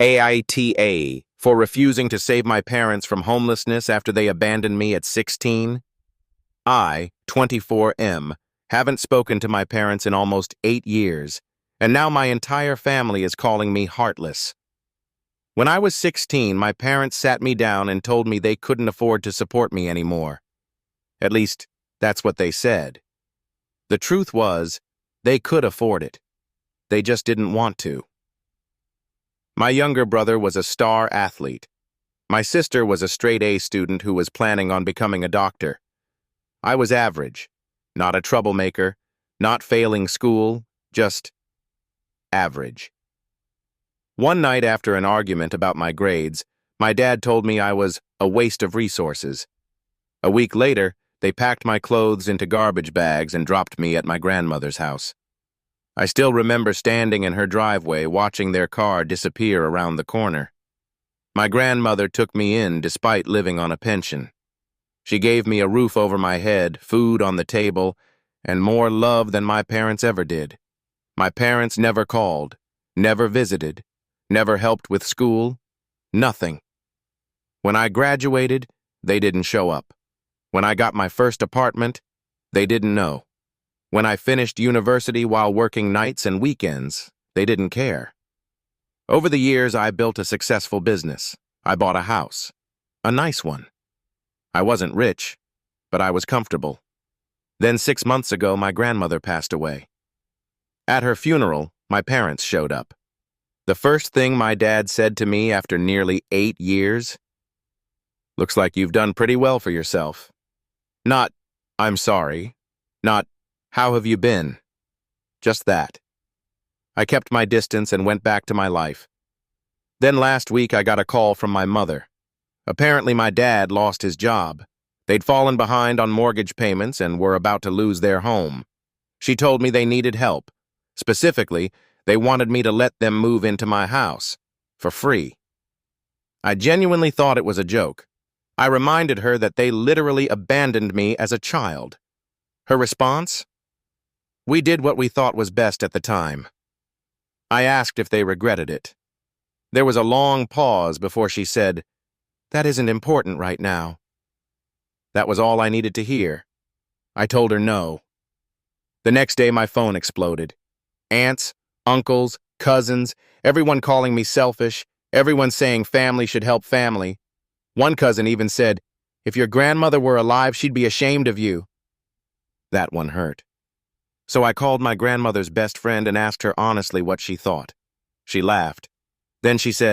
Aita for refusing to save my parents from homelessness after they abandoned me at 16. I, 24M, haven't spoken to my parents in almost 8 years, and now my entire family is calling me heartless. When I was 16, my parents sat me down and told me they couldn't afford to support me anymore. At least, that's what they said. The truth was, they could afford it. They just didn't want to. My younger brother was a star athlete. My sister was a straight-A student who was planning on becoming a doctor. I was average, not a troublemaker, not failing school, just average. One night after an argument about my grades, my dad told me I was a waste of resources. A week later, they packed my clothes into garbage bags and dropped me at my grandmother's house. I still remember standing in her driveway watching their car disappear around the corner. My grandmother took me in despite living on a pension. She gave me a roof over my head, food on the table, and more love than my parents ever did. My parents never called, never visited, never helped with school, nothing. When I graduated, they didn't show up. When I got my first apartment, they didn't know. When I finished university while working nights and weekends, they didn't care. Over the years, I built a successful business. I bought a house. A nice one. I wasn't rich, but I was comfortable. Then 6 months ago, my grandmother passed away. At her funeral, my parents showed up. The first thing my dad said to me after nearly 8 years, "Looks like you've done pretty well for yourself." Not, "I'm sorry." Not, "How have you been?" Just that. I kept my distance and went back to my life. Then last week I got a call from my mother. Apparently my dad lost his job. They'd fallen behind on mortgage payments and were about to lose their home. She told me they needed help. Specifically, they wanted me to let them move into my house, for free. I genuinely thought it was a joke. I reminded her that they literally abandoned me as a child. Her response? "We did what we thought was best at the time." I asked if they regretted it. There was a long pause before she said, "That isn't important right now." That was all I needed to hear. I told her no. The next day my phone exploded. Aunts, uncles, cousins, everyone calling me selfish, everyone saying family should help family. One cousin even said, "If your grandmother were alive, she'd be ashamed of you." That one hurt. So I called my grandmother's best friend and asked her honestly what she thought. She laughed. Then she said,